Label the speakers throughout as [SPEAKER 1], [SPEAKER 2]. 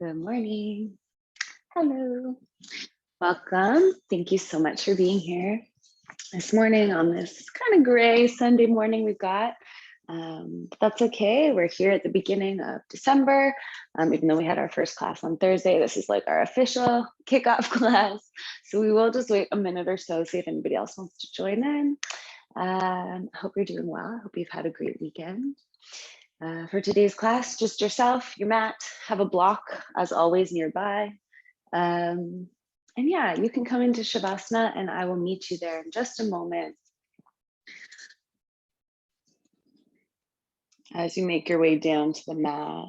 [SPEAKER 1] Good morning. Hello. Welcome. Thank you so much for being here this morning on this kind of gray Sunday morning we've got. But that's okay. We're here at the beginning of December. Even though we had our first class on Thursday, this is like our official kickoff class. So we will just wait a minute or so, see if anybody else wants to join in. I hope you're doing well. I hope you've had a great weekend. For today's class, just yourself, your mat, have a block as always nearby. And yeah, you can come into Shavasana and I will meet you there in just a moment. As you make your way down to the mat,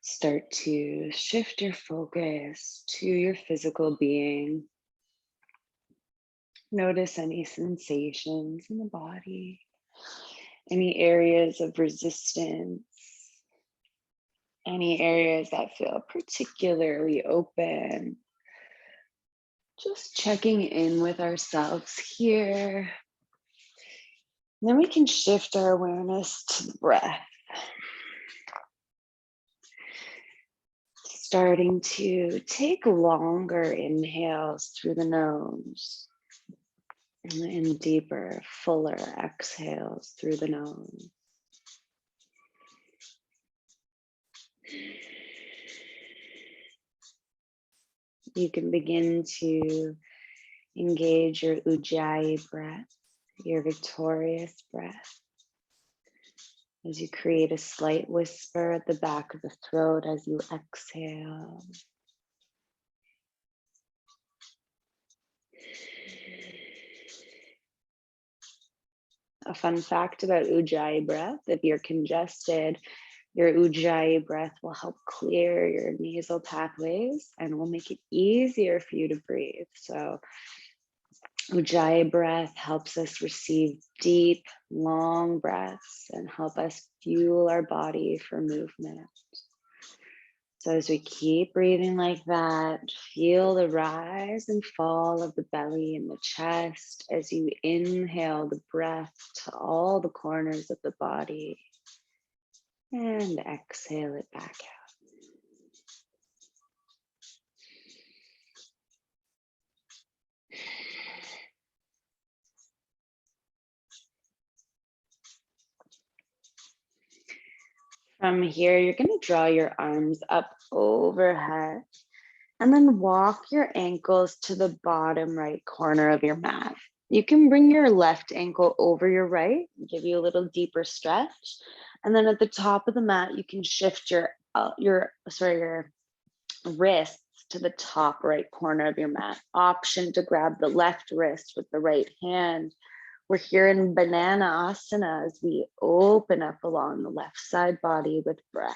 [SPEAKER 1] start to shift your focus to your physical being. Notice any sensations in the body, any areas of resistance, any areas that feel particularly open. Just checking in with ourselves here. And then we can shift our awareness to the breath. Starting to take longer inhales through the nose and deeper, fuller exhales through the nose. You can begin to engage your Ujjayi breath, your victorious breath, as you create a slight whisper at the back of the throat as you exhale. A fun fact about Ujjayi breath, if you're congested, your Ujjayi breath will help clear your nasal pathways and will make it easier for you to breathe. So Ujjayi breath helps us receive deep, long breaths and help us fuel our body for movement. So as we keep breathing like that, feel the rise and fall of the belly and the chest as you inhale the breath to all the corners of the body and exhale it back out. From here, you're going to draw your arms up overhead and then walk your ankles to the bottom right corner of your mat. You can bring your left ankle over your right, give you a little deeper stretch. And then at the top of the mat, you can shift your wrists to the top right corner of your mat. Option to grab the left wrist with the right hand. We're here in Banana Asana as we open up along the left side body with breath.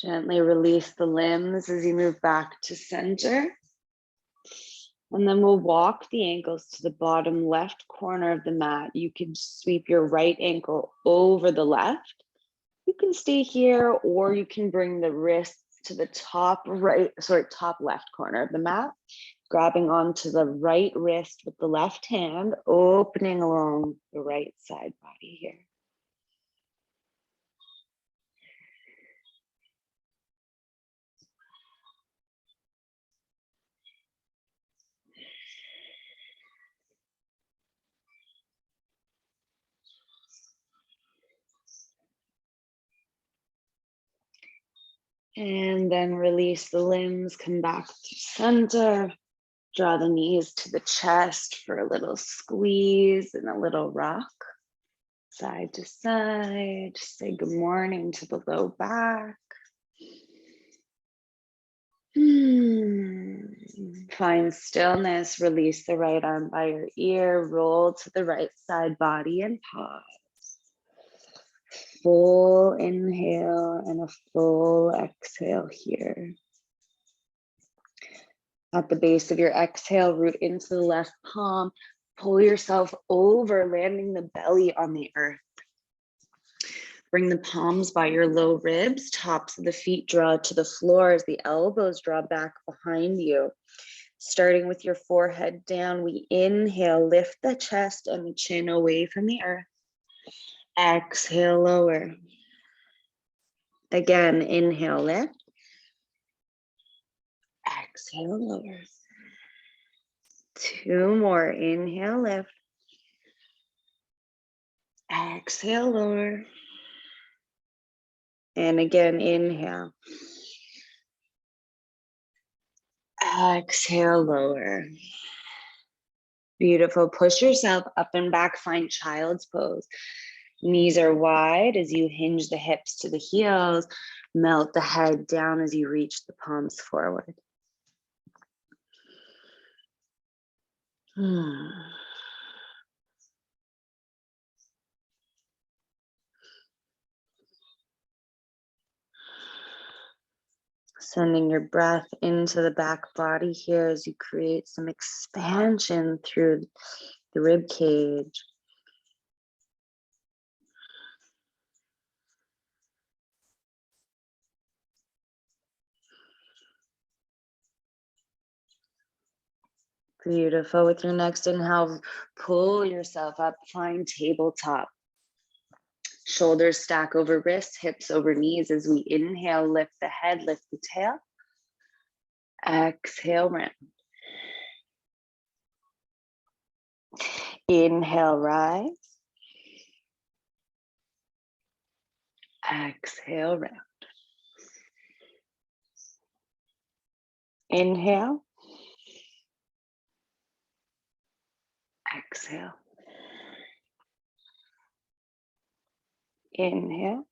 [SPEAKER 1] Gently release the limbs as you move back to center. And then we'll walk the ankles to the bottom left corner of the mat. You can sweep your right ankle over the left. You can stay here, or you can bring the wrists to the top left corner of the mat, grabbing onto the right wrist with the left hand, opening along the right side body here. And then release the limbs, come back to center. Draw the knees to the chest for a little squeeze and a little rock. Side to side, say good morning to the low back. Find stillness, release the right arm by your ear, roll to the right side body and pause. Full inhale and a full exhale here. At the base of your exhale, root into the left palm, Pull yourself over, landing the belly on the earth. Bring the palms by your low ribs, tops of the feet draw to the floor as the elbows draw back behind you. Starting with your forehead down, we inhale, lift the chest and the chin away from the earth. Exhale, lower. Again, inhale, lift. Exhale, lower. 2 more. Inhale, lift. Exhale, lower. And again, inhale. Exhale, lower. Beautiful. Push yourself up and back. Find child's pose. Knees are wide as you hinge the hips to the heels. Melt the head down as you reach the palms forward. Sending your breath into the back body here as you create some expansion through the rib cage. Beautiful. With your next inhale, pull yourself up, find tabletop. Shoulders stack over wrists, hips over knees. As we inhale, lift the head, lift the tail. Exhale, round. Inhale, rise. Exhale, round. Inhale. Exhale. Inhale.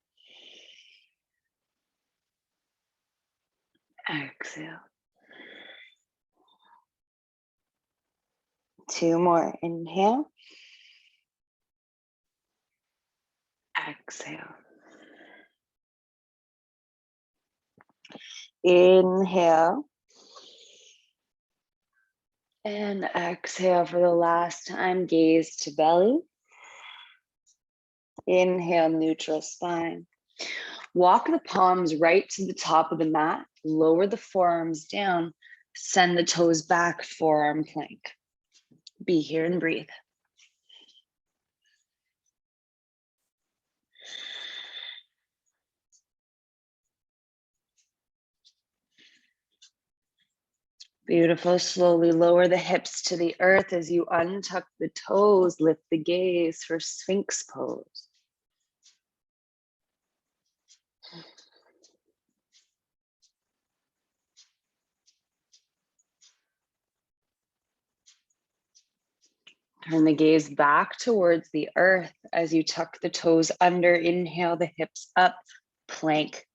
[SPEAKER 1] Exhale. 2 more. Inhale. Exhale. Inhale. And exhale for the last time. Gaze to belly. Inhale, neutral spine. Walk the palms right to the top of the mat. Lower the forearms down. Send the toes back, forearm plank. Be here and breathe. Beautiful. Slowly lower the hips to the earth as you untuck the toes. Lift the gaze for Sphinx pose. Turn the gaze back towards the earth as you tuck the toes under. Inhale the hips up, plank.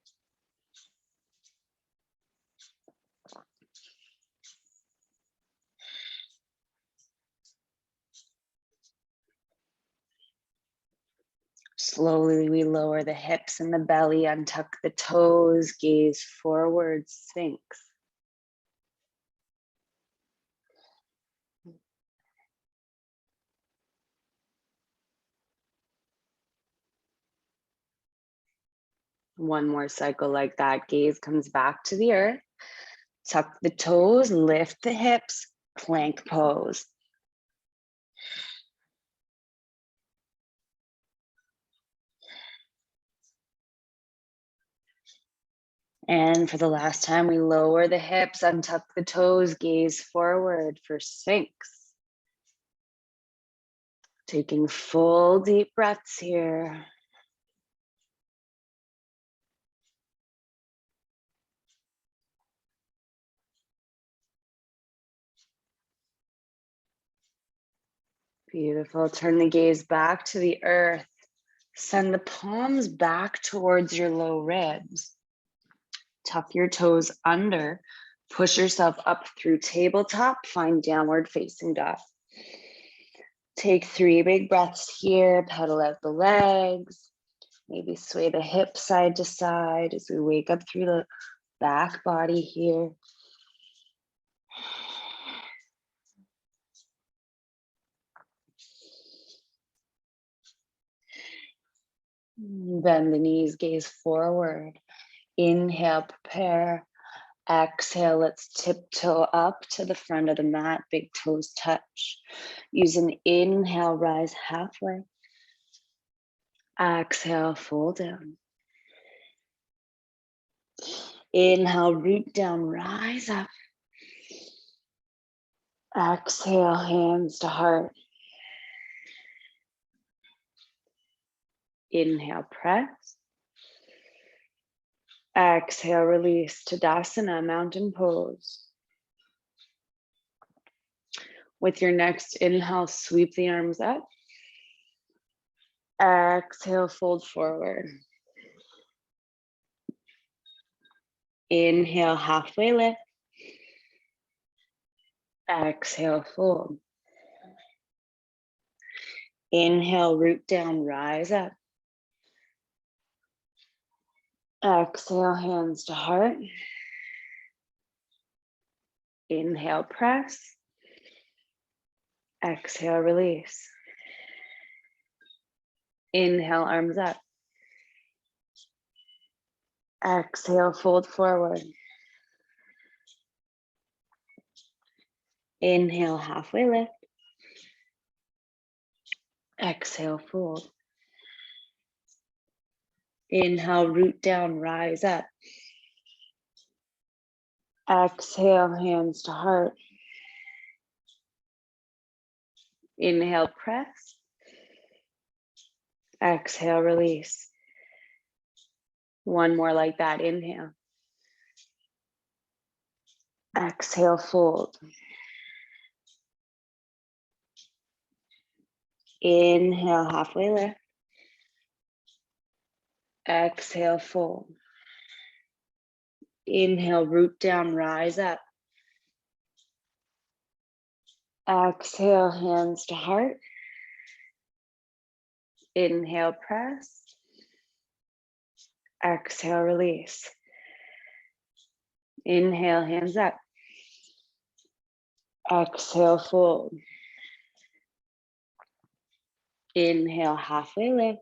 [SPEAKER 1] Slowly we lower the hips and the belly, untuck the toes, gaze forward, Sphinx. One more cycle like that. Gaze comes back to the earth. Tuck the toes, lift the hips, plank pose. And for the last time, we lower the hips, untuck the toes, gaze forward for Sphinx. Taking full deep breaths here. Beautiful. Turn the gaze back to the earth. Send the palms back towards your low ribs. Tuck your toes under. Push yourself up through tabletop. Find downward facing dog. Take 3 big breaths here. Pedal out the legs. Maybe sway the hips side to side as we wake up through the back body here. Bend the knees, gaze forward. Inhale, prepare. Exhale, let's tiptoe up to the front of the mat, big toes touch. Use an inhale, rise halfway. Exhale, fold down. Inhale, root down, rise up. Exhale, hands to heart. Inhale, press. Exhale, release. Tadasana, mountain pose. With your next inhale, sweep the arms up. Exhale, fold forward. Inhale, halfway lift. Exhale, fold. Inhale, root down, rise up. Exhale, hands to heart. Inhale, press. Exhale, release. Inhale, arms up. Exhale, fold forward. Inhale, halfway lift. Exhale, fold. Inhale, root down, rise up. Exhale, hands to heart. Inhale, press. Exhale, release. One more like that. Inhale. Exhale, fold. Inhale, halfway lift. Exhale, fold. Inhale, root down, rise up. Exhale, hands to heart. Inhale, press. Exhale, release. Inhale, hands up. Exhale, fold. Inhale, halfway lift.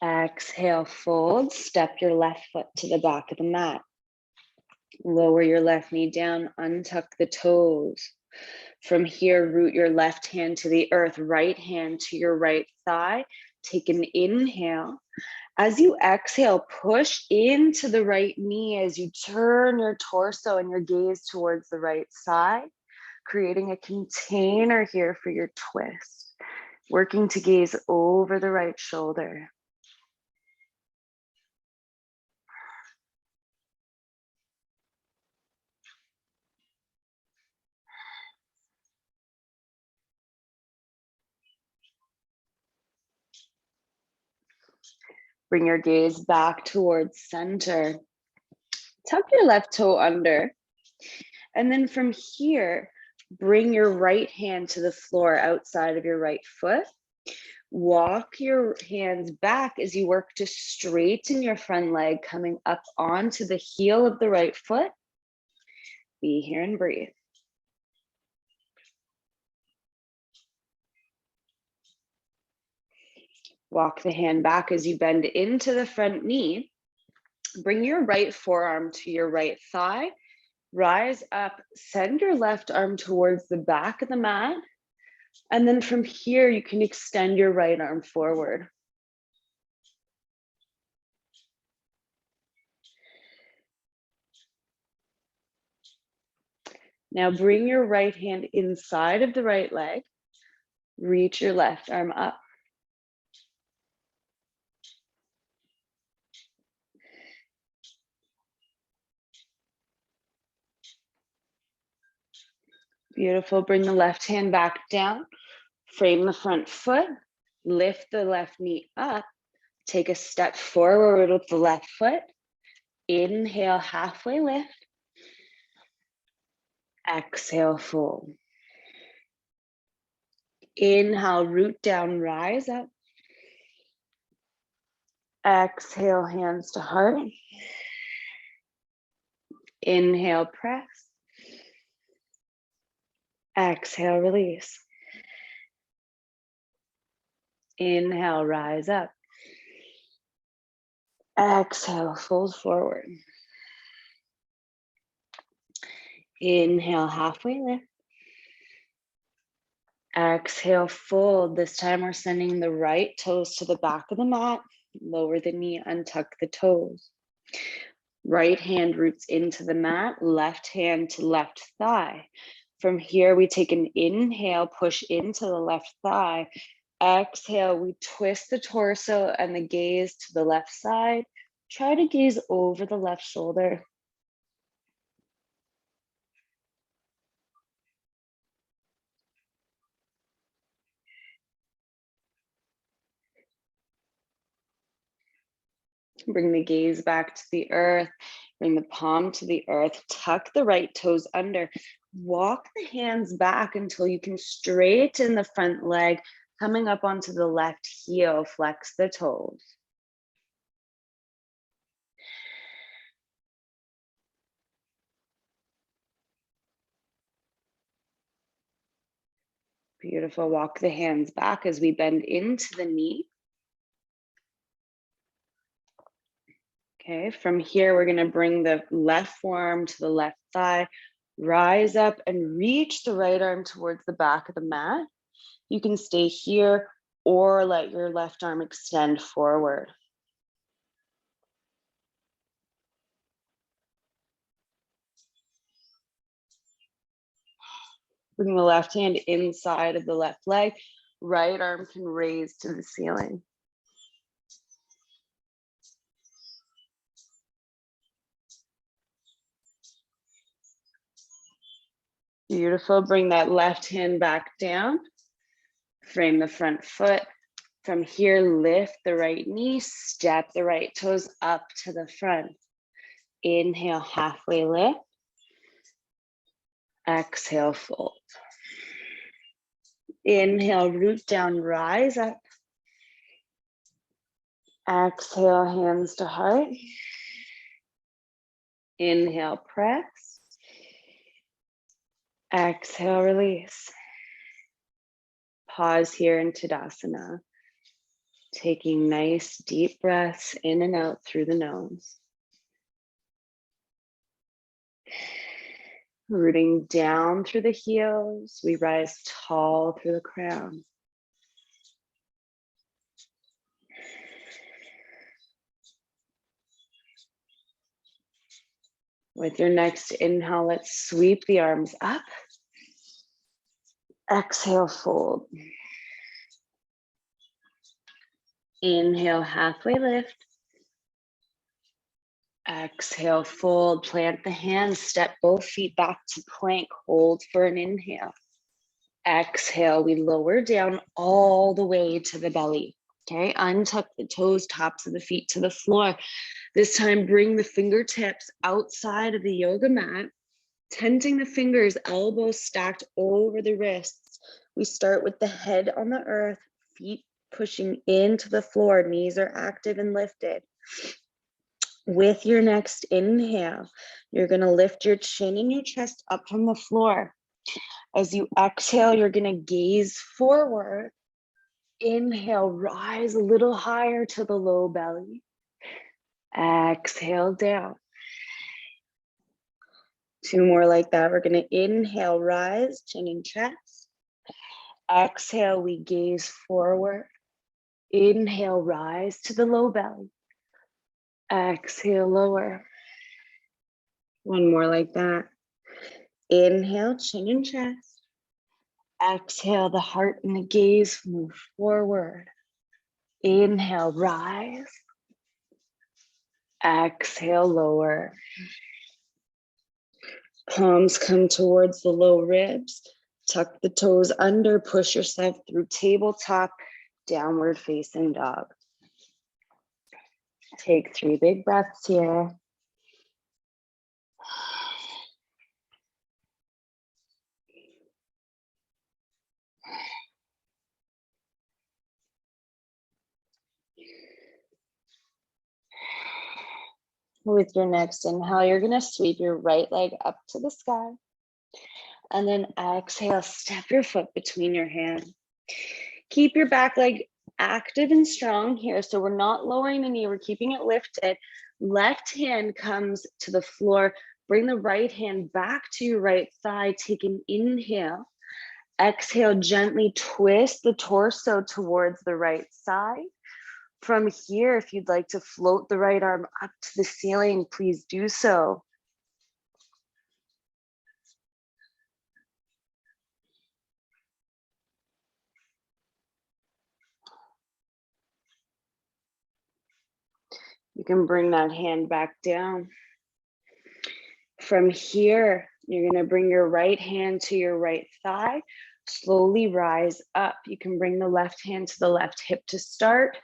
[SPEAKER 1] Exhale, fold. Step your left foot to the back of the mat. Lower your left knee down, untuck the toes. From here, root your left hand to the earth, right hand to your right thigh. Take an inhale. As you exhale, push into the right knee as you turn your torso and your gaze towards the right side, creating a container here for your twist. Working to gaze over the right shoulder. Bring your gaze back towards center. Tuck your left toe under. And then from here, bring your right hand to the floor outside of your right foot. Walk your hands back as you work to straighten your front leg, coming up onto the heel of the right foot. Be here and breathe. Walk the hand back as you bend into the front knee. Bring your right forearm to your right thigh. Rise up, send your left arm towards the back of the mat. And then from here, you can extend your right arm forward. Now bring your right hand inside of the right leg. Reach your left arm up. Beautiful. Bring the left hand back down. Frame the front foot. Lift the left knee up. Take a step forward with the left foot. Inhale, halfway lift. Exhale, fold. Inhale, root down, rise up. Exhale, hands to heart. Inhale, press. Exhale, release. Inhale, rise up. Exhale, fold forward. Inhale, halfway lift. Exhale, fold. This time we're sending the right toes to the back of the mat. Lower the knee, untuck the toes. Right hand roots into the mat, left hand to left thigh. From here, we take an inhale, push into the left thigh. Exhale, we twist the torso and the gaze to the left side. Try to gaze over the left shoulder. Bring the gaze back to the earth. Bring the palm to the earth. Tuck the right toes under. Walk the hands back until you can straighten the front leg, coming up onto the left heel. Flex the toes. Beautiful. Walk the hands back as we bend into the knee. Okay, from here, we're gonna bring the left forearm to the left thigh, rise up and reach the right arm towards the back of the mat. You can stay here or let your left arm extend forward. Bring the left hand inside of the left leg, right arm can raise to the ceiling. Beautiful, bring that left hand back down, frame the front foot. From here, lift the right knee, step the right toes up to the front. Inhale, halfway lift. Exhale, fold. Inhale, root down, rise up. Exhale, hands to heart. Inhale, press. Exhale, release. Pause here in Tadasana. Taking nice deep breaths in and out through the nose. Rooting down through the heels, we rise tall through the crown. With your next inhale, let's sweep the arms up. Exhale, fold. Inhale, halfway lift. Exhale, fold, plant the hands, step both feet back to plank, hold for an inhale. Exhale, we lower down all the way to the belly. Okay, untuck the toes, tops of the feet to the floor. This time, bring the fingertips outside of the yoga mat, tenting the fingers, elbows stacked over the wrists. We start with the head on the earth, feet pushing into the floor, knees are active and lifted. With your next inhale, you're gonna lift your chin and your chest up from the floor. As you exhale, you're gonna gaze forward. Inhale, rise a little higher to the low belly. Exhale down. Two more like that. We're gonna inhale, rise, chin and chest. Exhale, we gaze forward. Inhale, rise to the low belly. Exhale, lower. One more like that. Inhale, chin and chest. Exhale, the heart and the gaze move forward. Inhale, rise. Exhale, lower. Palms come towards the low ribs. Tuck the toes under, push yourself through tabletop, downward facing dog. Take 3 big breaths here. With your next inhale, you're gonna sweep your right leg up to the sky. And then exhale, step your foot between your hands. Keep your back leg active and strong here. So we're not lowering the knee, we're keeping it lifted. Left hand comes to the floor. Bring the right hand back to your right thigh. Take an inhale. Exhale, gently twist the torso towards the right side. From here, if you'd like to float the right arm up to the ceiling, please do so. You can bring that hand back down. From here, you're going to bring your right hand to your right thigh. Slowly rise up. You can bring the left hand to the left hip to start.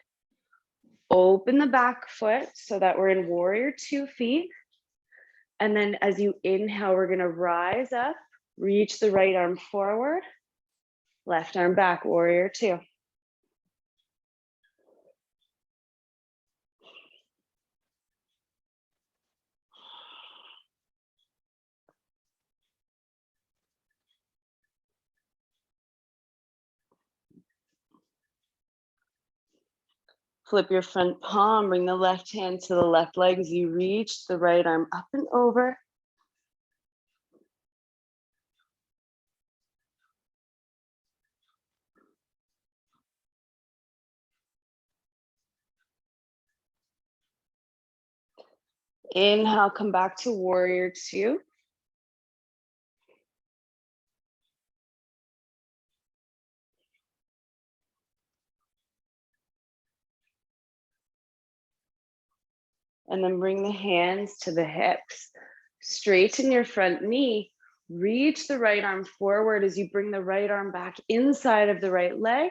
[SPEAKER 1] Open the back foot so that we're in warrior 2 feet. And then as you inhale, we're going to rise up, reach the right arm forward, left arm back, warrior 2. Flip your front palm, bring the left hand to the left leg as you reach the right arm up and over. Inhale, come back to warrior 2. And then bring the hands to the hips. Straighten your front knee. Reach the right arm forward as you bring the right arm back inside of the right leg.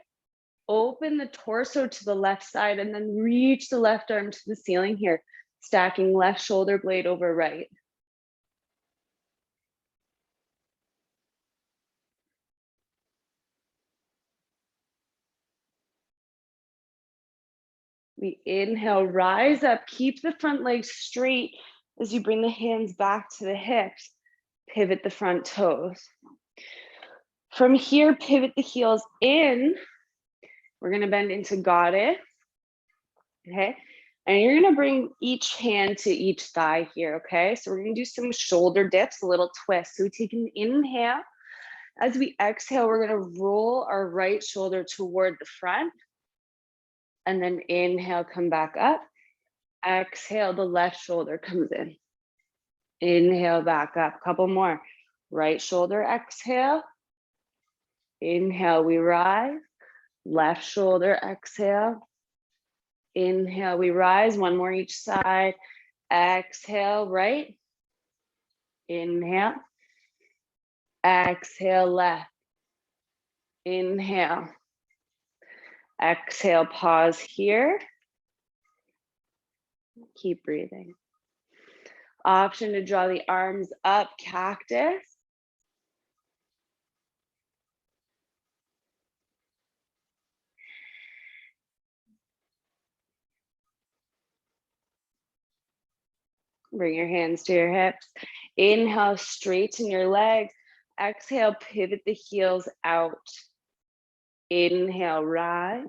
[SPEAKER 1] Open the torso to the left side and then reach the left arm to the ceiling here, stacking left shoulder blade over right. We inhale, rise up, keep the front leg straight as you bring the hands back to the hips, pivot the front toes. From here, pivot the heels in. We're gonna bend into goddess, okay? And you're gonna bring each hand to each thigh here, okay? So we're gonna do some shoulder dips, a little twist. So we take an inhale. As we exhale, we're gonna roll our right shoulder toward the front. And then inhale, come back up. Exhale, the left shoulder comes in. Inhale, back up. Couple more. Right shoulder, exhale. Inhale, we rise. Left shoulder, exhale. Inhale, we rise. One more each side. Exhale, right. Inhale. Exhale, left. Inhale. Exhale, pause here. Keep breathing. Option to draw the arms up, cactus. Bring your hands to your hips. Inhale, straighten your legs. Exhale, pivot the heels out. Inhale, rise.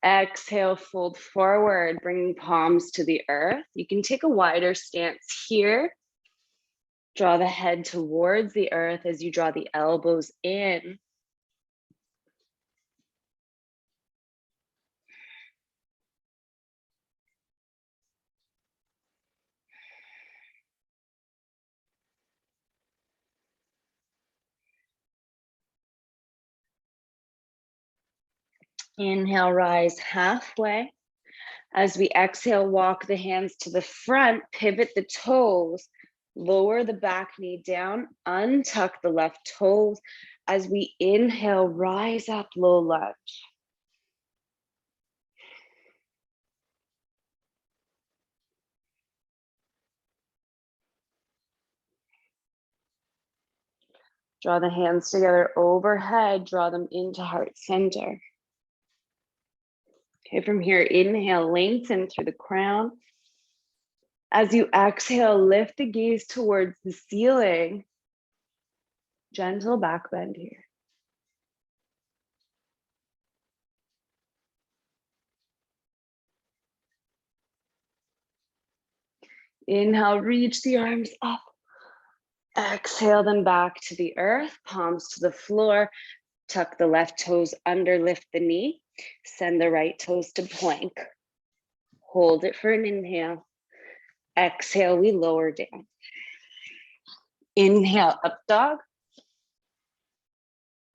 [SPEAKER 1] Exhale, fold forward, bringing palms to the earth. You can take a wider stance here. Draw the head towards the earth as you draw the elbows in. Inhale, rise halfway. As we exhale, walk the hands to the front, pivot the toes, lower the back knee down, untuck the left toes. As we inhale, rise up, low lunge. Draw the hands together overhead, draw them into heart center. Okay, from here, inhale, lengthen through the crown. As you exhale, lift the gaze towards the ceiling. Gentle back bend here. Inhale, reach the arms up. Exhale them back to the earth, palms to the floor. Tuck the left toes under, lift the knee. Send the right toes to plank. Hold it for an inhale. Exhale, we lower down. Inhale, up dog.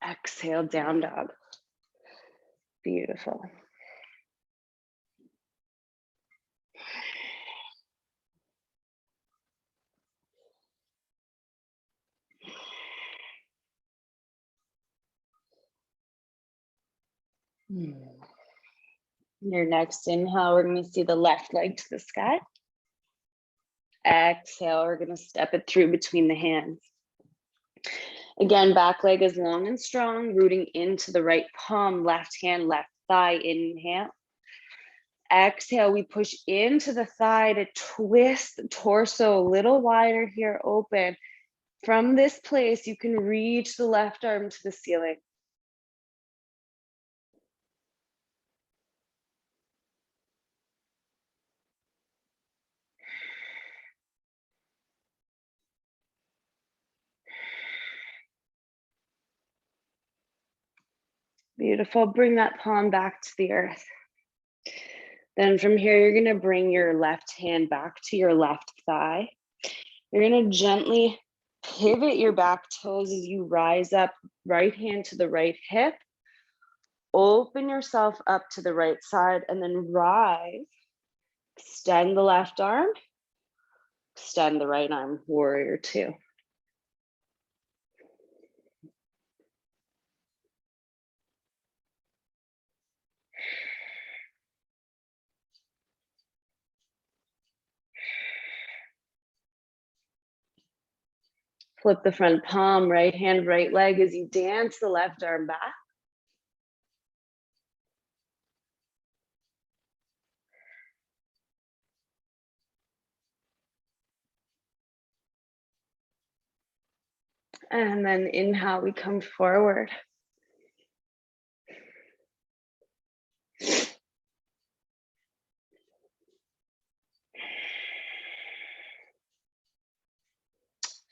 [SPEAKER 1] Exhale, down dog. Beautiful. Your next inhale, we're going to see the left leg to the sky. Exhale, we're going to step it through between the hands. Again, back leg is long and strong, rooting into the right palm, left hand, left thigh. Inhale. Exhale, we push into the thigh to twist the torso a little wider here, open. From this place, you can reach the left arm to the ceiling. Beautiful. Bring that palm back to the earth. Then from here, you're going to bring your left hand back to your left thigh. You're going to gently pivot your back toes as you rise up, right hand to the right hip. Open yourself up to the right side and then rise. Extend the left arm. Extend the right arm, warrior two. Flip the front palm, right hand, right leg as you dance the left arm back. And then inhale, we come forward.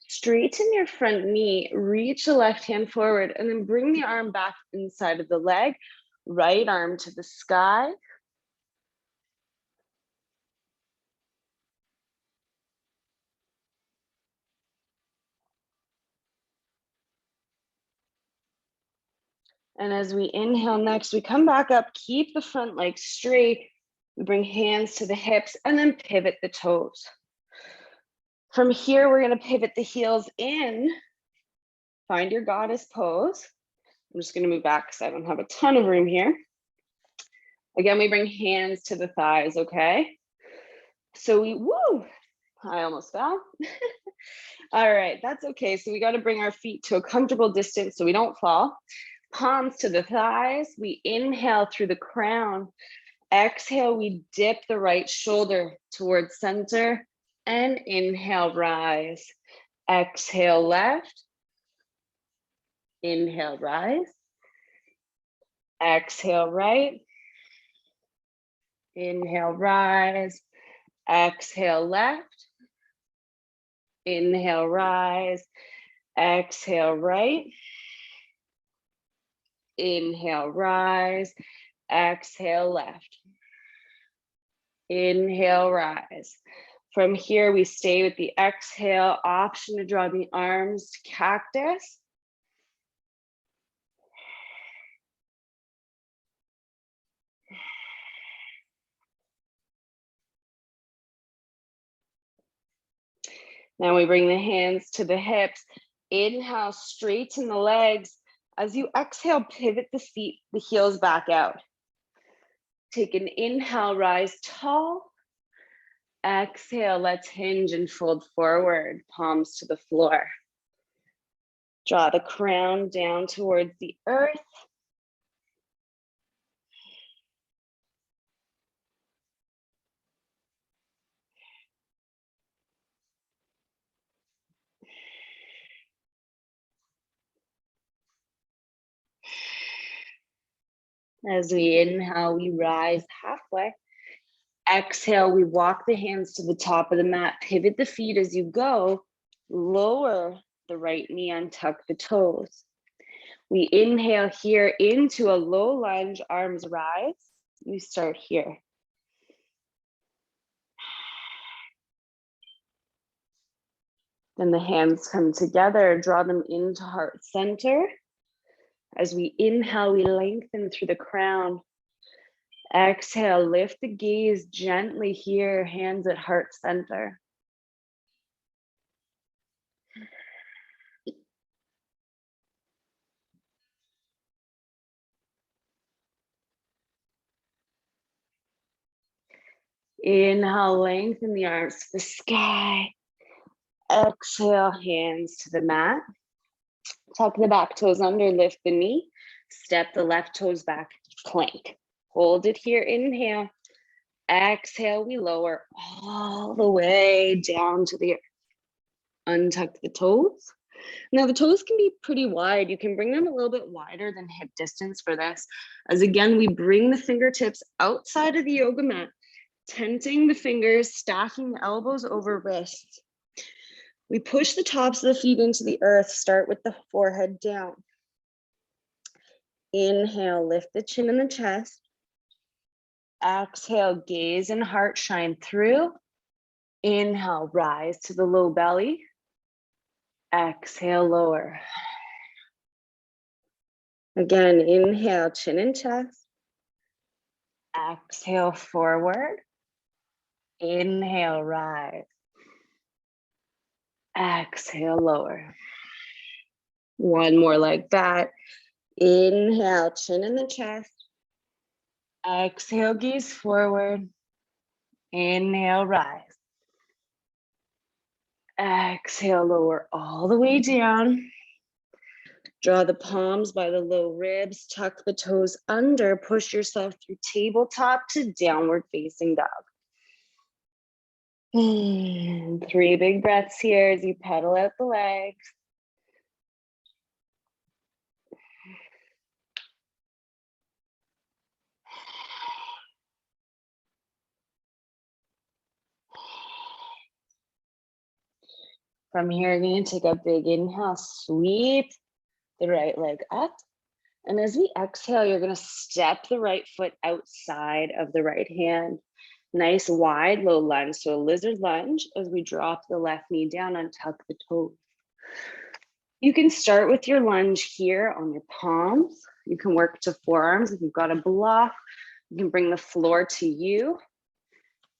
[SPEAKER 1] Straighten your front knee, reach the left hand forward, and then bring the arm back inside of the leg. Right arm to the sky. And as we inhale next, we come back up, keep the front leg straight. We bring hands to the hips and then pivot the toes. From here, we're going to pivot the heels in. Find your goddess pose. I'm just going to move back because I don't have a ton of room here. Again, we bring hands to the thighs, okay? So I almost fell. All right, that's okay. So we got to bring our feet to a comfortable distance so we don't fall. Palms to the thighs. We inhale through the crown. Exhale, we dip the right shoulder towards center and inhale, rise. Exhale, left. Inhale, rise. Exhale, right. Inhale, rise. Exhale, left. Inhale, rise. Exhale, right. Inhale, rise. Exhale, left. Inhale, rise. From here, we stay with the exhale, option to draw the arms to cactus. Now we bring the hands to the hips. Inhale, straighten the legs. As you exhale, pivot the feet, the heels back out. Take an inhale, rise tall. Exhale, let's hinge and fold forward, palms to the floor. Draw the crown down towards the earth. As we inhale, we rise halfway. Exhale, we walk the hands to the top of the mat, pivot the feet as you go, lower the right knee, untuck the toes. We inhale here into a low lunge, arms rise. We start here. Then the hands come together, draw them into heart center. As we inhale, we lengthen through the crown. Exhale, lift the gaze gently here, hands at heart center. Inhale, lengthen the arms to the sky. Exhale, hands to the mat. Tuck the back toes under, lift the knee. Step the left toes back, plank. Hold it here, inhale. Exhale, we lower all the way down to the earth. Untuck the toes. Now the toes can be pretty wide. You can bring them a little bit wider than hip distance for this. As again, we bring the fingertips outside of the yoga mat, tenting the fingers, stacking the elbows over wrists. We push the tops of the feet into the earth, start with the forehead down. Inhale, lift the chin and the chest. Exhale, gaze and heart shine through. Inhale, rise to the low belly. Exhale, lower. Again, inhale, chin and chest. Exhale, forward. Inhale, rise. Exhale, lower. One more like that. Inhale, chin in the chest. Exhale, gaze forward. Inhale, rise. Exhale, lower all the way down. Draw the palms by the low ribs, tuck the toes under, push yourself through tabletop to downward facing dog. 3 big breaths here as you pedal out the legs. From here, you're going to take a big inhale, sweep the right leg up. And as we exhale, you're going to step the right foot outside of the right hand. Nice wide low lunge, so a lizard lunge as we drop the left knee down and tuck the toes. You can start with your lunge here on your palms. You can work to forearms if you've got a block. You can bring the floor to you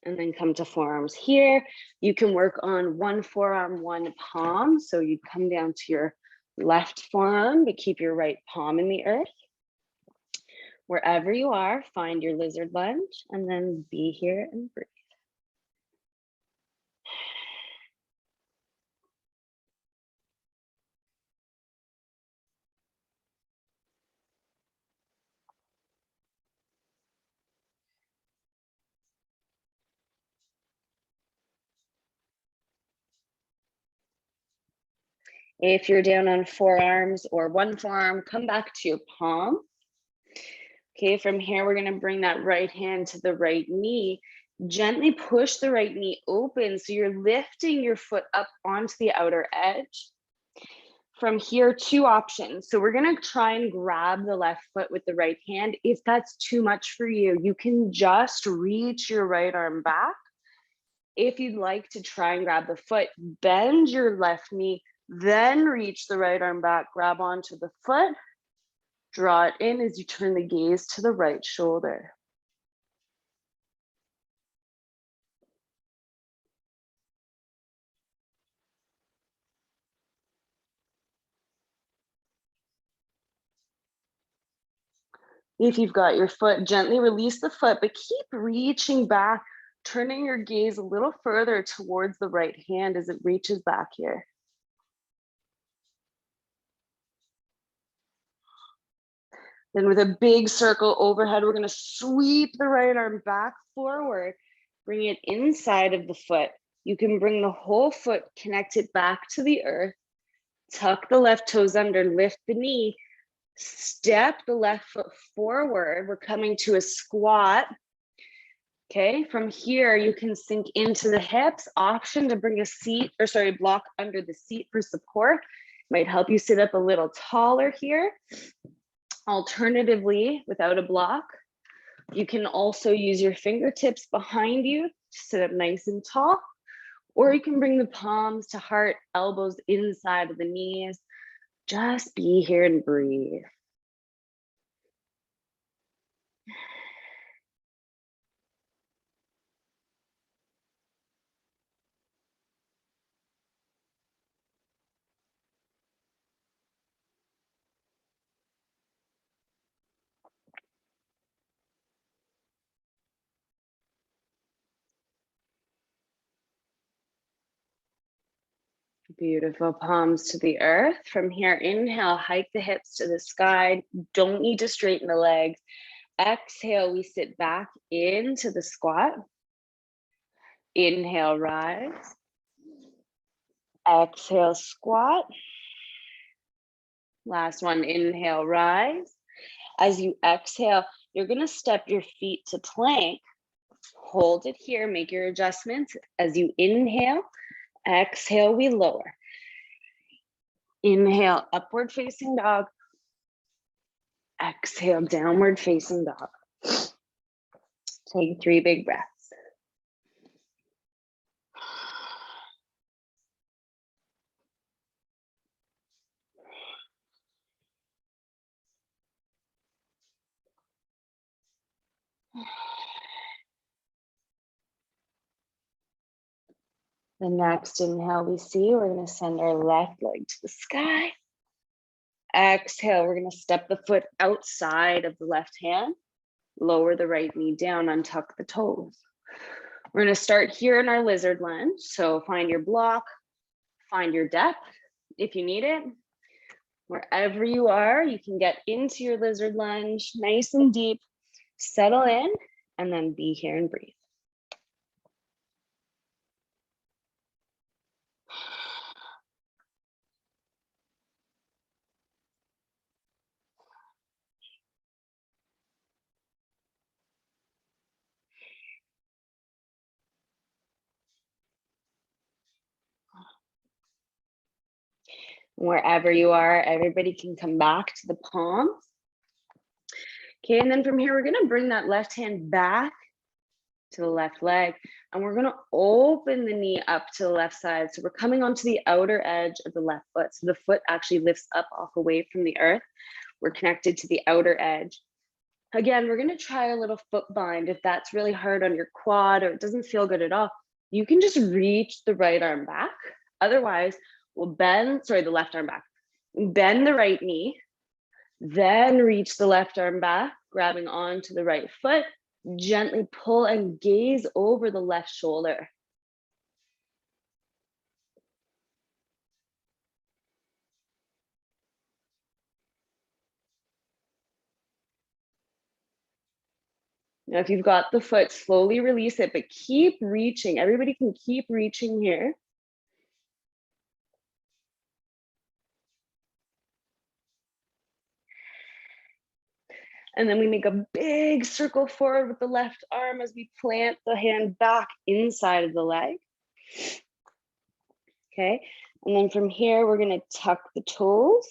[SPEAKER 1] and then come to forearms here. You can work on one forearm, one palm. So you come down to your left forearm, but keep your right palm in the earth. Wherever you are, find your lizard lunge and then be here and breathe. If you're down on forearms or one forearm, come back to your palm. Okay, from here, we're gonna bring that right hand to the right knee. Gently push the right knee open so you're lifting your foot up onto the outer edge. From here, 2 options. So we're gonna try and grab the left foot with the right hand. If that's too much for you, you can just reach your right arm back. If you'd like to try and grab the foot, bend your left knee, then reach the right arm back, grab onto the foot, draw it in as you turn the gaze to the right shoulder. If you've got your foot, gently release the foot, but keep reaching back, turning your gaze a little further towards the right hand as it reaches back here. Then with a big circle overhead, we're gonna sweep the right arm back forward, bring it inside of the foot. You can bring the whole foot, connect it back to the earth, tuck the left toes under, lift the knee, step the left foot forward. We're coming to a squat. Okay, from here, you can sink into the hips. Option to bring a seat, or sorry, block under the seat for support. Might help you sit up a little taller here. Alternatively, without a block, you can also use your fingertips behind you to sit up nice and tall, or you can bring the palms to heart, elbows inside of the knees. Just be here and breathe. Beautiful, palms to the earth. From here, inhale, hike the hips to the sky. Don't need to straighten the legs. Exhale, we sit back into the squat. Inhale, rise. Exhale, squat. Last one, inhale, rise. As you exhale, you're gonna step your feet to plank. Hold it here, make your adjustments. As you inhale, exhale, we lower. Inhale, upward facing dog. Exhale, downward facing dog. Take 3 big breaths. The next inhale we see, we're going to send our left leg to the sky. Exhale, we're going to step the foot outside of the left hand. Lower the right knee down, untuck the toes. We're going to start here in our lizard lunge. So find your block, find your depth if you need it. Wherever you are, you can get into your lizard lunge, nice and deep, settle in, and then be here and breathe. Wherever you are, everybody can come back to the palms. Okay, and then from here, we're gonna bring that left hand back to the left leg, and we're gonna open the knee up to the left side. So we're coming onto the outer edge of the left foot. So the foot actually lifts up off away from the earth. We're connected to the outer edge. Again, we're gonna try a little foot bind. If that's really hard on your quad or it doesn't feel good at all, you can just reach the right arm back. Otherwise, we'll bend, sorry, the left arm back. Bend the right knee, then reach the left arm back, grabbing onto the right foot, gently pull and gaze over the left shoulder. Now, if you've got the foot, slowly release it, but keep reaching. Everybody can keep reaching here. And then we make a big circle forward with the left arm as we plant the hand back inside of the leg. Okay, and then from here, we're gonna tuck the toes.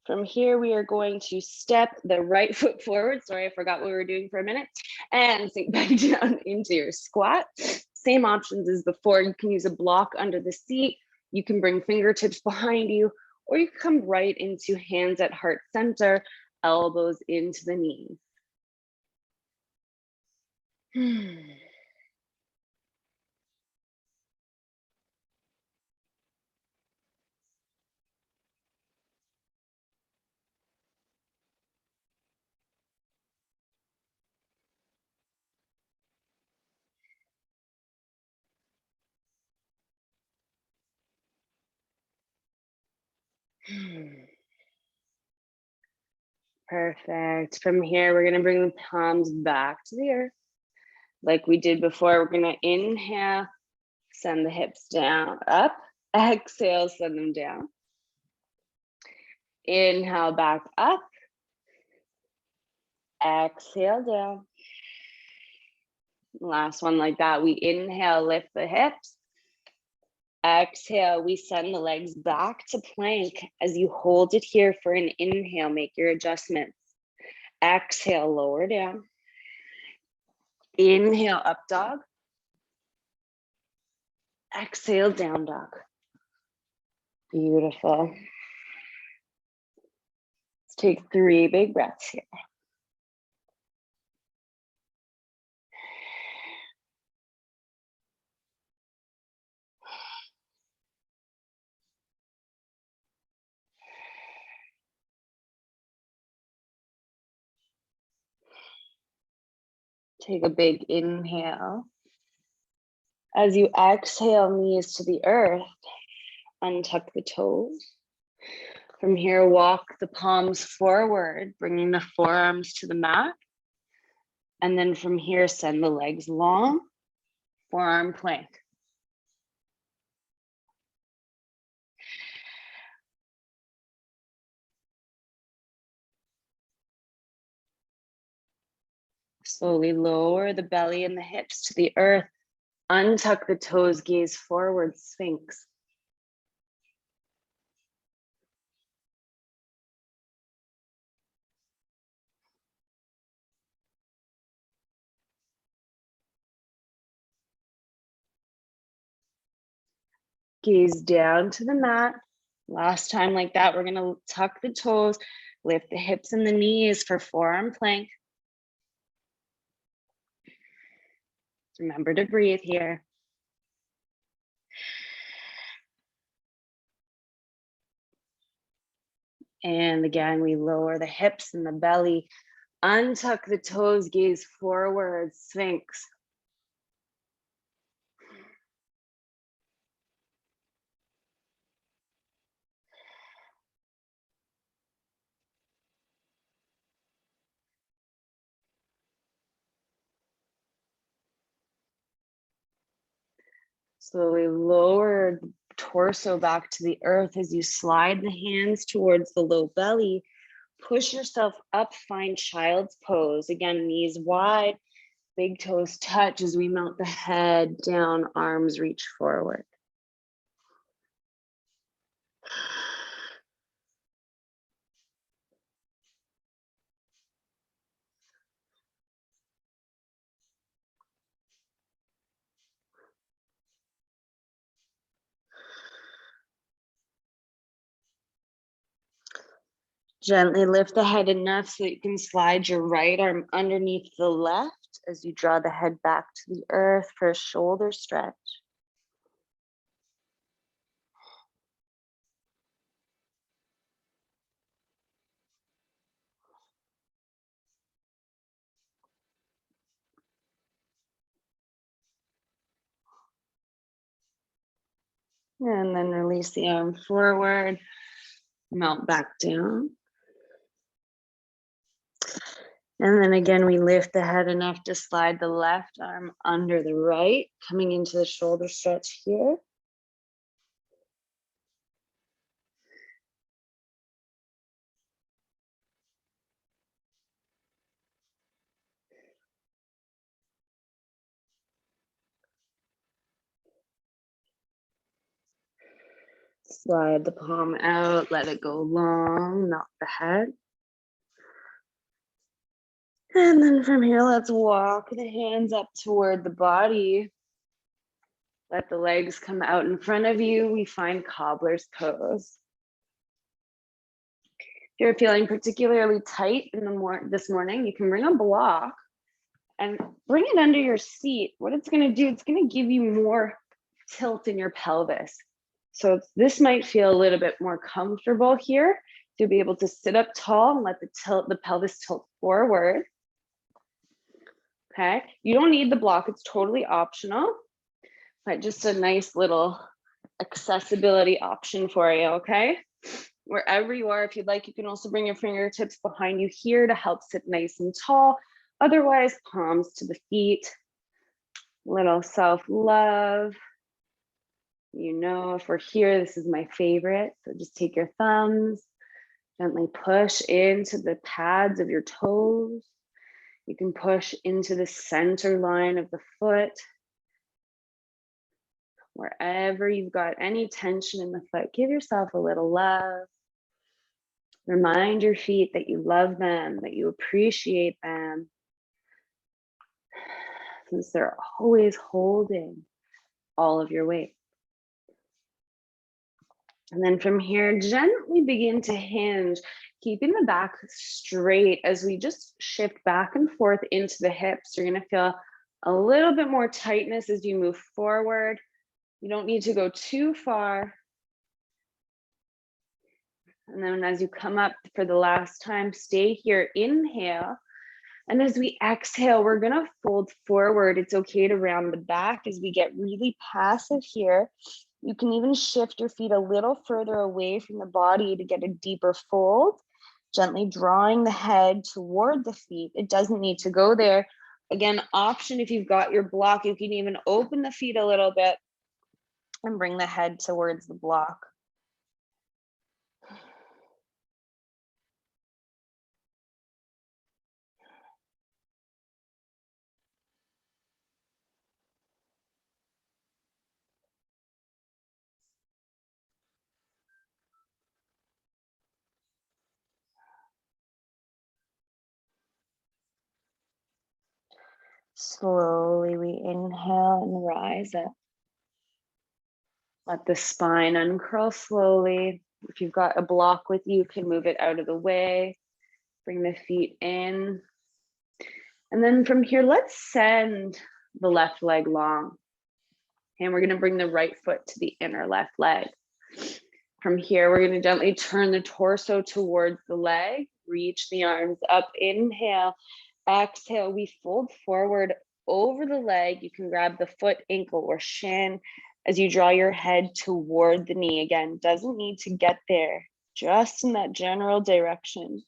[SPEAKER 1] From here, we are going to step the right foot forward. Sorry, I forgot what we were doing for a minute. And sink back down into your squat. Same options as before. You can use a block under the seat. You can bring fingertips behind you, or you can come right into hands at heart center, elbows into the knees. Perfect. From here, we're going to bring the palms back to the earth. Like we did before, we're going to inhale, send the hips down, up. Exhale, send them down. Inhale, back up. Exhale down. Last one like that. We inhale, lift the hips. Exhale, we send the legs back to plank. As you hold it here for an inhale, make your adjustments. Exhale, lower down. Inhale, up dog. Exhale, down dog. Beautiful. Let's take 3 big breaths here. Take a big inhale. As you exhale, knees to the earth, untuck the toes. From here, walk the palms forward, bringing the forearms to the mat. And then from here, send the legs long, forearm plank. Slowly lower the belly and the hips to the earth. Untuck the toes, gaze forward, Sphinx. Gaze down to the mat. Last time like that, we're gonna tuck the toes, lift the hips and the knees for forearm plank. Remember to breathe here. And again, we lower the hips and the belly. Untuck the toes, gaze forward, Sphinx. Slowly lower the torso back to the earth as you slide the hands towards the low belly. Push yourself up, find child's pose. Again, knees wide, big toes touch as we mount the head down, arms reach forward. Gently lift the head enough so that you can slide your right arm underneath the left as you draw the head back to the earth for a shoulder stretch. And then release the arm forward, mount back down. And then again, we lift the head enough to slide the left arm under the right, coming into the shoulder stretch here. Slide the palm out, let it go long, not the head. And then from here, let's walk the hands up toward the body. Let the legs come out in front of you. We find cobbler's pose. If you're feeling particularly tight in this morning, you can bring a block and bring it under your seat. What it's going to do, it's going to give you more tilt in your pelvis. So this might feel a little bit more comfortable here to be able to sit up tall and let the pelvis tilt forward. Okay, you don't need the block, it's totally optional, but just a nice little accessibility option for you, okay? Wherever you are, if you'd like, you can also bring your fingertips behind you here to help sit nice and tall. Otherwise, palms to the feet. Little self-love. You know, if we're here, this is my favorite. So just take your thumbs, gently push into the pads of your toes. You can push into the center line of the foot. Wherever you've got any tension in the foot, give yourself a little love. Remind your feet that you love them, that you appreciate them, since they're always holding all of your weight. And then from here, gently begin to hinge, keeping the back straight as we just shift back and forth into the hips. You're going to feel a little bit more tightness as you move forward. You don't need to go too far. And then as you come up for the last time, stay here, inhale. And as we exhale, we're gonna fold forward. It's okay to round the back as we get really passive here. You can even shift your feet a little further away from the body to get a deeper fold, gently drawing the head toward the feet. It doesn't need to go there. Again, option if you've got your block, you can even open the feet a little bit and bring the head towards the block. Slowly we inhale and rise up. Let the spine uncurl slowly. If you've got a block with you, you can move it out of the way. Bring the feet in. And then from here, let's send the left leg long. And we're going to bring the right foot to the inner left leg. From here, we're going to gently turn the torso towards the leg. Reach the arms up. Inhale. Exhale, we fold forward over the leg. You can grab the foot, ankle, or shin as you draw your head toward the knee. Again, doesn't need to get there, just in that general direction.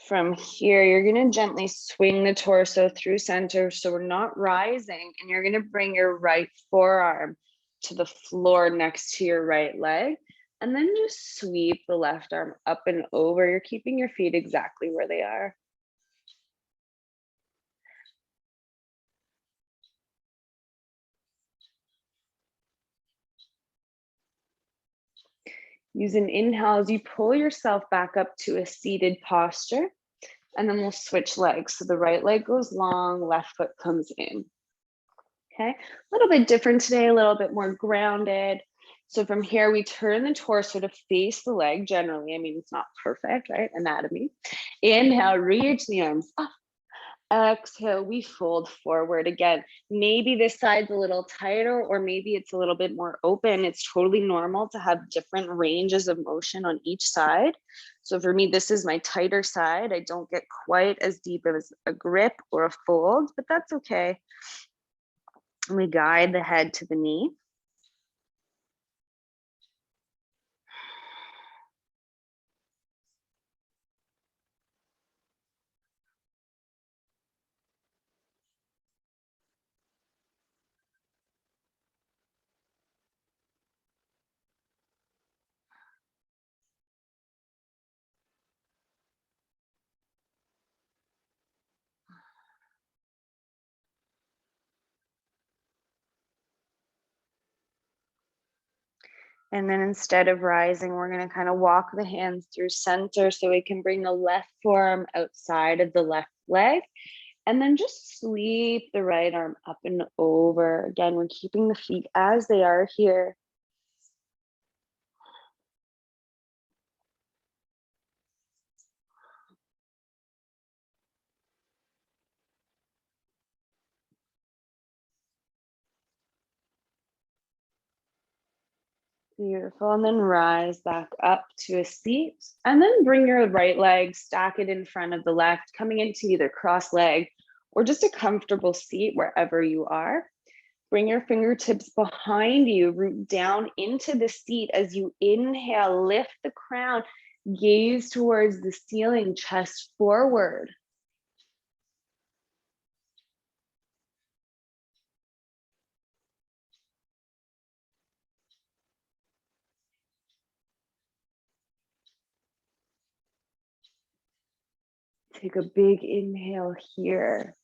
[SPEAKER 1] From here, you're going to gently swing the torso through center so we're not rising, and you're going to bring your right forearm to the floor next to your right leg, and then just sweep the left arm up and over. You're keeping your feet exactly where they are. Use an inhale as you pull yourself back up to a seated posture. And then we'll switch legs. So the right leg goes long, left foot comes in. Okay, a little bit different today, a little bit more grounded. So from here, we turn the torso to face the leg generally. I mean, it's not perfect, right? Anatomy. Inhale, reach the arms up. Exhale, we fold forward again. Maybe this side's a little tighter, or maybe it's a little bit more open. It's totally normal to have different ranges of motion on each side. So for me, this is my tighter side. I don't get quite as deep as a grip or a fold, but that's okay. And we guide the head to the knee. And then instead of rising, we're going to kind of walk the hands through center so we can bring the left forearm outside of the left leg. And then just sweep the right arm up and over. Again, we're keeping the feet as they are here. Beautiful. And then rise back up to a seat. And then bring your right leg, stack it in front of the left, coming into either cross leg or just a comfortable seat wherever you are. Bring your fingertips behind you, root down into the seat as you inhale, lift the crown, gaze towards the ceiling, chest forward. Take a big inhale here.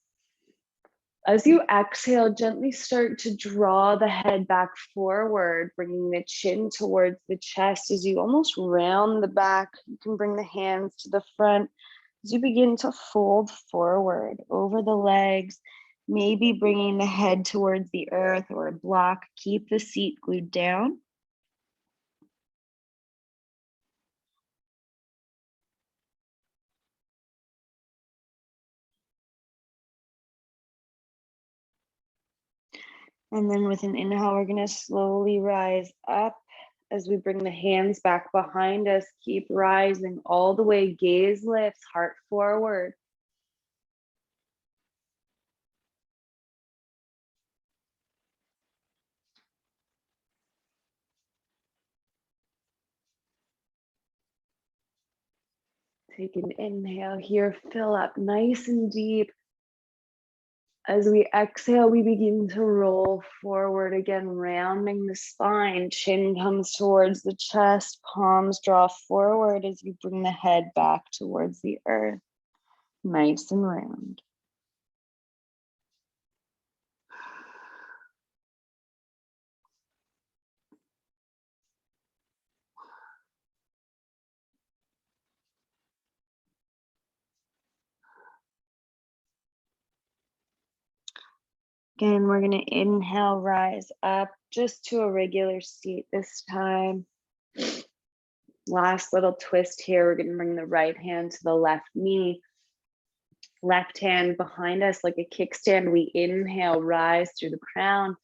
[SPEAKER 1] As you exhale, gently start to draw the head back forward, bringing the chin towards the chest. As you almost round the back, you can bring the hands to the front. As you begin to fold forward over the legs, maybe bringing the head towards the earth or a block. Keep the seat glued down. And then with an inhale, we're going to slowly rise up as we bring the hands back behind us. Keep rising all the way. Gaze lifts, heart forward. Take an inhale here, fill up nice and deep. As we exhale, we begin to roll forward again, rounding the spine. Chin comes towards the chest, palms draw forward as you bring the head back towards the earth, nice and round. Again, we're going to inhale, rise up just to a regular seat this time. Last little twist here. We're going to bring the right hand to the left knee. Left hand behind us like a kickstand. We inhale, rise through the crown.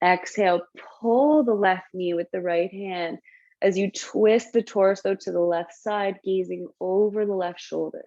[SPEAKER 1] Exhale, pull the left knee with the right hand as you twist the torso to the left side, gazing over the left shoulder.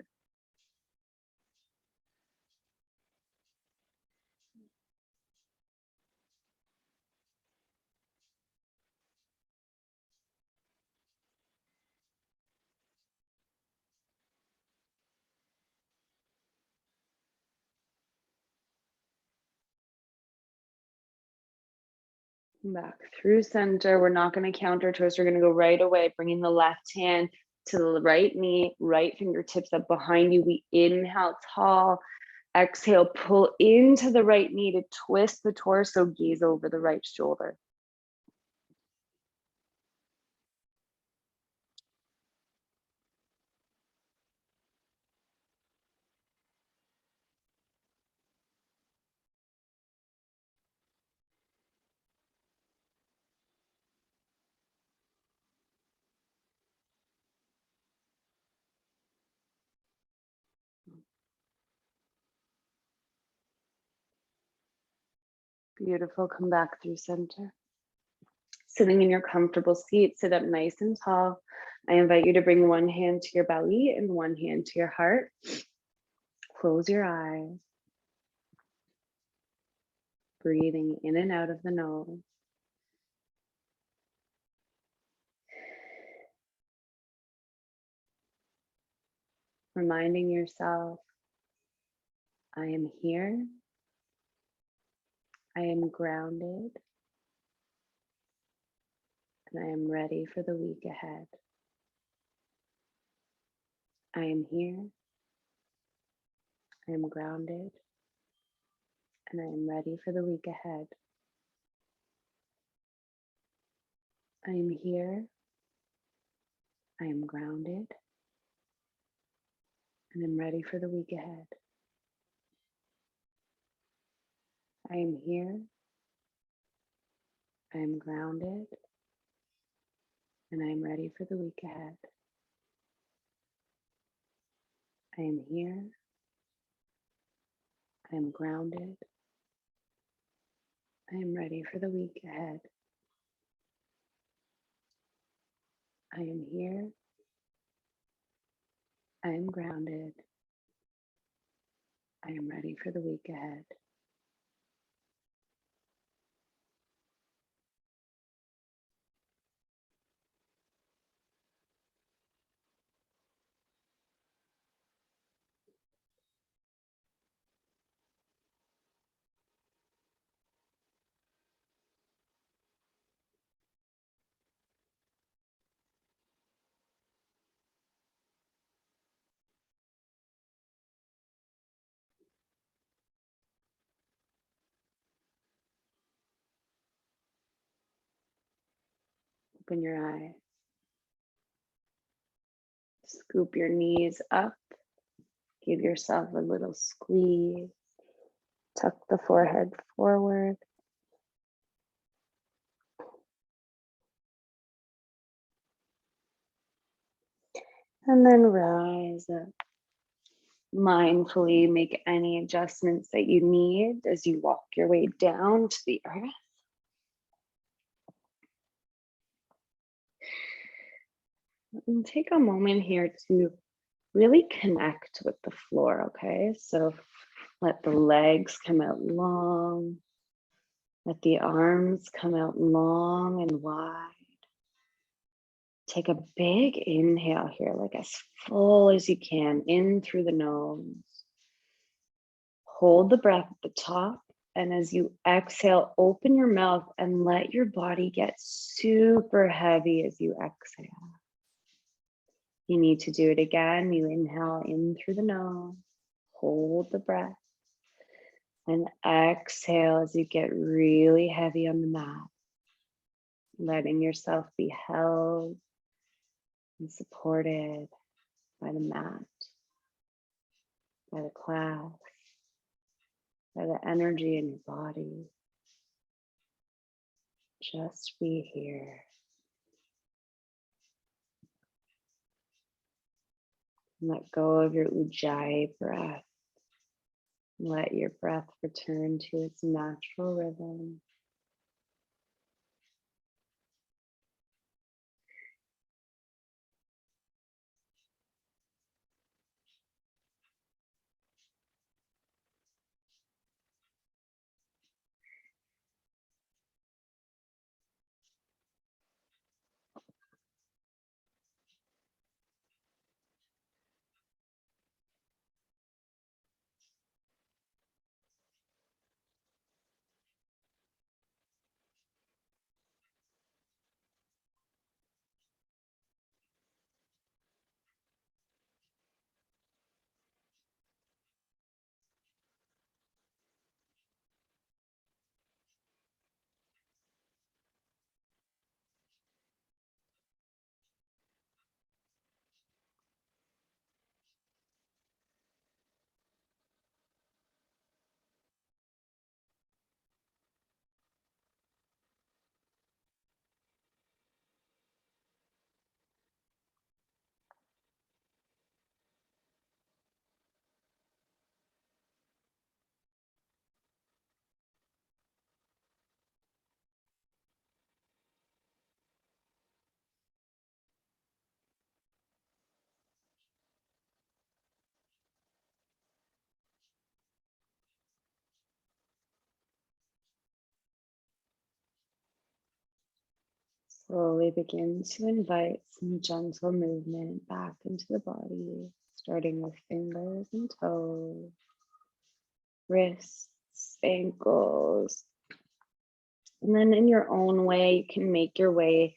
[SPEAKER 1] Back through center. We're not going to counter twist. We're going to go right away, bringing the left hand to the right knee, right fingertips up behind you. We inhale tall. Exhale, pull into the right knee to twist the torso, gaze over the right shoulder. Beautiful. Come back through center. Sitting in your comfortable seat, sit up nice and tall. I invite you to bring one hand to your belly and one hand to your heart. Close your eyes. Breathing in and out of the nose. Reminding yourself, I am here. I am grounded. And I am ready for the week ahead. I am here. I am grounded. And I am ready for the week ahead. I am here. I am grounded. And I'm ready for the week ahead. I am here. I am grounded. And I am ready for the week ahead. I am here. I am grounded. I am ready for the week ahead. I am here. I am grounded. I am ready for the week ahead. Open your eyes. Scoop your knees up. Give yourself a little squeeze. Tuck the forehead forward. And then rise up. Mindfully make any adjustments that you need as you walk your way down to the earth. And take a moment here to really connect with the floor, okay? So let the legs come out long. Let the arms come out long and wide. Take a big inhale here, like as full as you can, in through the nose. Hold the breath at the top. And as you exhale, open your mouth and let your body get super heavy as you exhale. You need to do it again. You inhale in through the nose, hold the breath, and exhale as you get really heavy on the mat, letting yourself be held and supported by the mat, by the class, by the energy in your body. Just be here. Let go of your ujjayi breath. Let your breath return to its natural rhythm. Slowly begin to invite some gentle movement back into the body, starting with fingers and toes, wrists, ankles. And then in your own way, you can make your way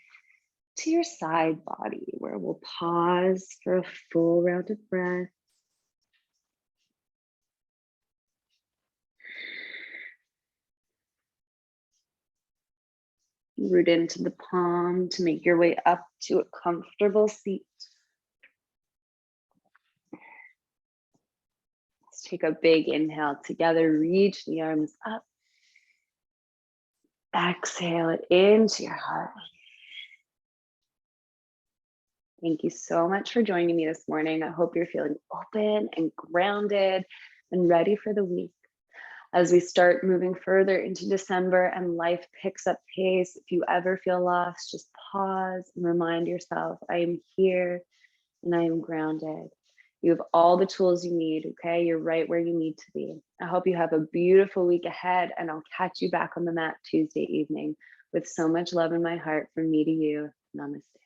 [SPEAKER 1] to your side body, where we'll pause for a full round of breath. Root into the palm to make your way up to a comfortable seat. Let's take a big inhale together, reach the arms up. Exhale it into your heart. Thank you so much for joining me this morning. I hope you're feeling open and grounded and ready for the week. As we start moving further into December and life picks up pace, if you ever feel lost, just pause and remind yourself, I am here and I am grounded. You have all the tools you need, okay? You're right where you need to be. I hope you have a beautiful week ahead, and I'll catch you back on the mat Tuesday evening with so much love in my heart from me to you. Namaste.